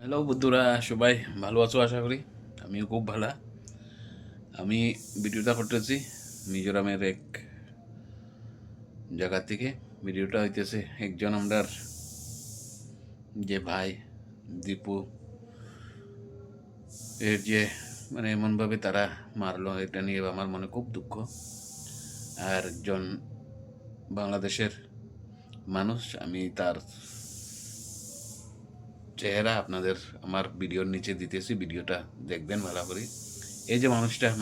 Hello বন্ধুরা, সবাই ভালো আছো আশা করি। আমিও খুব ভালো। আমি ভিডিওটা করতেছি মিজোরামের এক জায়গা থেকে। ভিডিওটা হইতেছে একজন আমরার যে ভাই দীপু এর যে মানে এমনভাবে তারা মারলো, এটা নিয়ে আমার মনে খুব দুঃখ। আর একজন বাংলাদেশের মানুষ, আমি তার চেহারা আপনাদের আমার ভিডিওর নিচে দিতেছি, ভিডিওটা দেখবেন ভালো করে। এই যে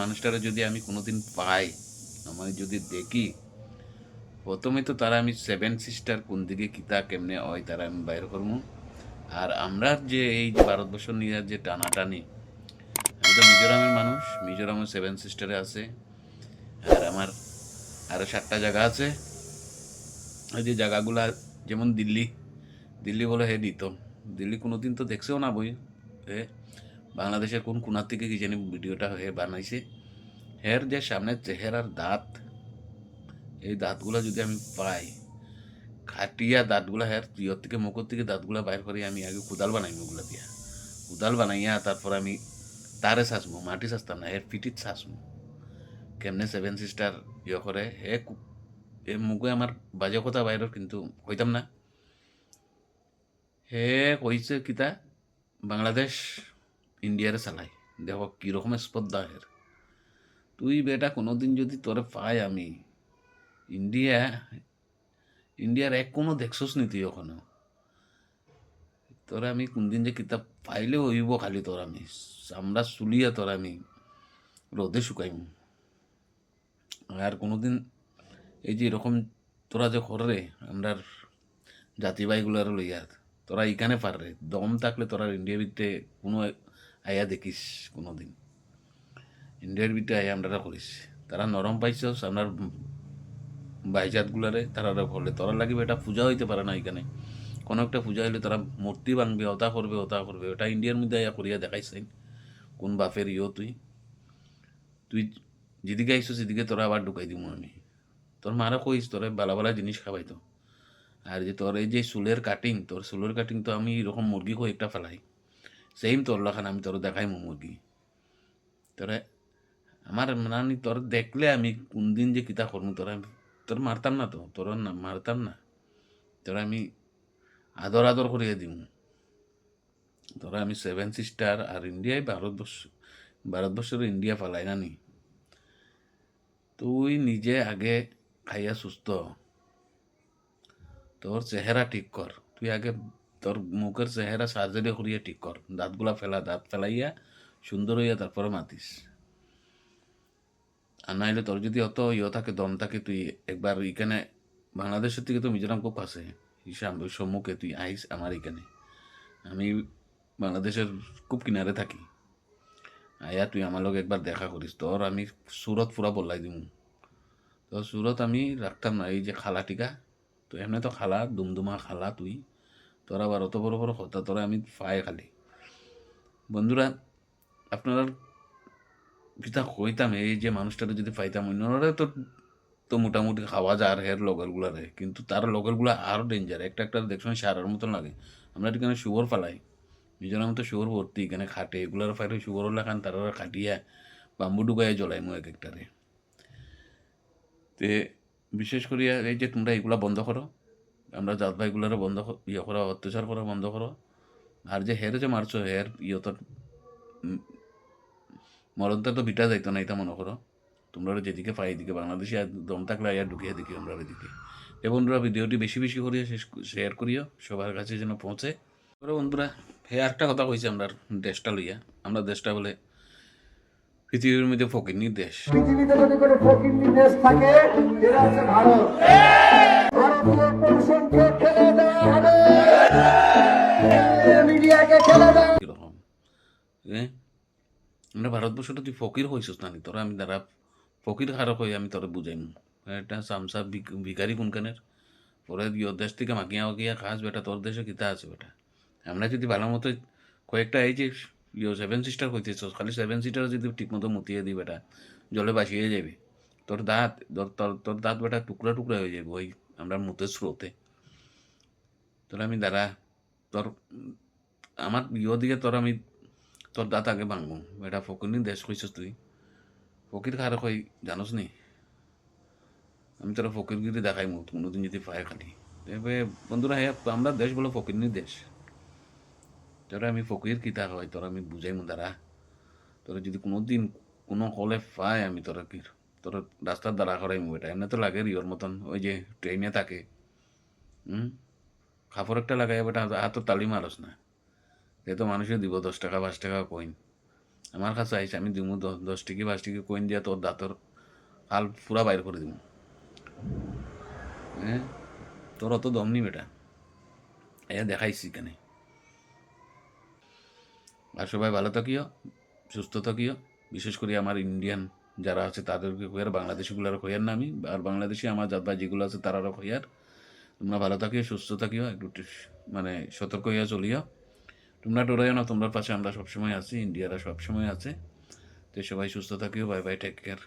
মানুষটারা যদি আমি কোনোদিন পাই, আমি যদি দেখি, প্রথমে তো তারা আমি সেভেন সিস্টার কোন দিকে কিতা কেমনে হয় তারা আমি বাইর করবো। আর আমরা যে এই যে ভারতবর্ষ নিয়ে যে টানাটানি, আমি তো মিজোরামের মানুষ, মিজোরামের সেভেন সিস্টারে আছে। আর আমার আরও 7টা জায়গা আছে। ওই যে জায়গাগুলা যেমন দিল্লি, দিল্লি বলে হে দিত, দিল্লি কোনোদিন তো দেখছেও না বই। হে বাংলাদেশের কোন কোনার থেকে কি জানি ভিডিওটা হে বানাইছে। হের যে সামনের চেহারার দাঁত, এই দাঁতগুলা যদি আমি পাই, খাটিয়া দাঁতগুলা হের ইয়র থেকে মুখর থেকে দাঁতগুলা বাইর করে আমি আগে কুদাল বানাই, ওগুলা দিয়া কুদাল বানাইয়া তারপর আমি তারে চাচবো, মাটি চাচতাম না, এর পিঠিত চাচবো কেমনে সেভেন সিস্টার ইয়ে করে। এ মুখে আমার বাজে কথা বাইরের কিন্তু হইতাম না। হে কইছে কিতা বাংলাদেশ ইন্ডিয়ারে চালাই, দেখো কীরকম স্পর্ধা হের। তুই বেটা কোনোদিন যদি তোরে পাই আমি, ইন্ডিয়া ইন্ডিয়ার এক কোনো দেখছস নি তুই ওখানে? তোরা আমি কোনদিন যে কিতাব পাইলে হইব খালি তোর আমি চামড়া চুলিয়া তোর আমি রোদে শুকাইম। আর কোনোদিন এই যে এরকম তোরা যে করে আমরার জাতিবাইগুলার লইয়া, তোরা ইখানে পাররে দম থাকলে তোরা ইন্ডিয়ার ভিতরে কোনো আয়া দেখিস কোনোদিন, ইন্ডিয়ার ভিতরে আয়া আমরা করিস। তারা নরম পাইছস আপনার বাইজাতগুলারে, তারা করলে তোরা লাগবে এটা পূজা হইতে পারে না এখানে। কোনো একটা পূজা হইলে তারা মূর্তি ভাঙবে, ওটা করবে ওটা করবে, ওটা ইন্ডিয়ার মধ্যে আয়া করিয়া দেখাইছেন। কোন বাপের ইয় তুই, তুই যেদিকে আইসো সেদিকে তোরা আবার ঢুকাই দিব আমি। তোর মারা কইস তোরা বালা বালা জিনিস খাওয়াইতো। আর যে তোর এই যে চুলের কাটিং, তোর চুলের কাটিং তো আমি এরকম মুরগি কয়েকটা ফেলাই, সেম তোর লাখান আমি তোর দেখাইমু মুরগি। তোরা আমার মানে তোর দেখলে আমি কোন দিন যে কিতা করবো, তোরা তোর মারতাম না, তো তোর না মারতাম না, তোরা আমি আদর আদর করিয়ে দিব। তোরা আমি সেভেন সিস্টার আর ইন্ডিয়ায় ভারতবর্ষের ইন্ডিয়া ফালাই না নি। তুই নিজে আগে খাইয়া সুস্থ, তোর চেহারা ঠিক কর। তুই আগে তোর মুখের চেহারা সার্জারি করিয়া ঠিক কর, দাঁতগুলা ফেলা, দাঁত ফেলাইয়া সুন্দর হইয়া তারপরে মাতিস। আর নাইলে তোর যদি অত ইয়ে থাকে, দম থাকে, তুই একবার এখানে বাংলাদেশের থেকে তো মিজোরাম খুব কাছে, হিসাব সম্মুখে তুই আইস আমার এখানে। আমি বাংলাদেশের খুব কিনারে থাকি, আয়া তুই আমার লোক একবার দেখা করিস, তোর আমি সুরত পুরা বললাই দিমু। তো সুরত আমি রাখতাম না, এই যে খালা টিকা, তো এমনি তো খালা দুমদুমা খালা তুই, তোরা আবার অত বড় বড় কথা, তোরা আমি পায়ে খালি। বন্ধুরা, আপনারা কিতা কইতাম, এই যে মানুষটাকে যদি পাইতাম অন্যরা তো তো মোটামুটি খাওয়া যায় আর হের লগেরগুলারে, কিন্তু তার লগেরগুলা আরও ডেঞ্জার, একটা একটা দেখছেন সারার মতন লাগে। আমরা এখানে শুয়োর ফালাই, মিজোরাম তো শুয়োর ভর্তি, এখানে খাটে, এগুলার ফাইলে শুয়োর লাখান তারা খাটিয়া বাম্বু ডুবাইয়া জ্বলাই মু এক একটারে। তে বিশেষ করিয়া এই যে তোমরা এগুলা বন্ধ করো, আমরা জাত ভাইগুলারে বন্ধ ইয়ে করা, অত্যাচার করা বন্ধ করো। আর যে হের যে মারছো, হের ইয়ে তো মরণটা তো বিটা যাইতো না, এটা মনে করো। তোমরা যেদিকে পাই এদিকে বাংলাদেশে দম থাকলে আয়া ঢুকিয়ে দেখি আমরা এদিকে। এ বন্ধুরা, ভিডিওটি বেশি বেশি করিয়া শেয়ার করিও, সবার কাছে যেন পৌঁছে। বন্ধুরা, হে একটা কথা কইছে আমরা দেশটা লইয়া, আমরা দেশটা বলে পৃথিবীর মধ্যে ফকিরনির দেশ। পৃথিবীতে যদি কোনো ফকিন্নি দেশ থাকে, এরা হচ্ছে ভারত। ভারতীয় কমিশনকে খেলে দেওয়া হবে, মিডিয়াকে খেলে দেওয়া। কিরকম আমরা ভারতবর্ষটা তুই ফকির হইছিস না, তোরা আমি দ্বারা ফকির খারক হয়ে আমি তোরা বুঝাইম। একটা চামচা ভিকারি কোনখানের, পরে দেশ থেকে মাকিয়া মাকিয়া খাস বেটা, তোর দেশে কিতা আছে বেটা। আমরা যদি ভালো মতো কয়েকটা এই যে সেভেন সিস্টার হইতেছ, খালি সেভেন সিস্টার যদি ঠিক মতো মুতিয়ে দিই বেটা, জলে ভাসিয়ে যাবে। তোর দাঁত তোর দাঁত বেটা টুকরা টুকরা হয়ে যাবে ওই আমরা মুতের স্রোতে। তোর আমি দ্বারা তোর আমার দিকে তোর দাঁত আগে ভাঙবো। এটা ফকিরনি দেশ কইছিস তুই? ফকির খারে কই জানোস নি? আমি তোরা ফকিরগিরি দেখাই মুখ কোনোদিন যদি পায় খালি। এবার বন্ধুরা হ্যাঁ, আমরা দেশ বলো ফকিরনি দেশ। তোরা আমি ফকির কিতা হয় তোরা আমি বুঝাই দাঁড়া। তোরা যদি কোনোদিন কোনো কলে পায় আমি তোরা রাস্তার দ্বারা করাই এটা এমনি তো লাগে রিওর মতন ওই যে ট্রেনে থাকে। কাপড় একটা লাগাই বেটা হাত তালি মারস না। সে তো মানুষে দিব 10 টাকা 5 টাকা কইন। আমার কাছে আইসে আমি দিব 10 টিকি 5 টিকি কইন দিয়া তোর দাঁতর হাল পুরা বাইর করে দিব। হ্যাঁ, তোর অত দম নি বেটা, এ দেখাইছি কেন। আর সবাই ভালো থাকিও, সুস্থ থাকিও। বিশেষ করে আমার ইন্ডিয়ান যারা আছে তাদেরকে কইয়ার, বাংলাদেশিগুলোর কইয়ার না আমি, আর বাংলাদেশি আমার জাত ভাই যেগুলো আছে তারারও কইয়ার। তোমরা ভালো থাকিও, সুস্থ থাকিও, একটু মানে সতর্ক হইয়া চলিও। তোমরা ডরাইও না, তোমার পাশে আমরা সবসময় আছি, ইন্ডিয়ারা সবসময় আছে। তো সবাই সুস্থ থাকিও, বাই বাই, টেক কেয়ার।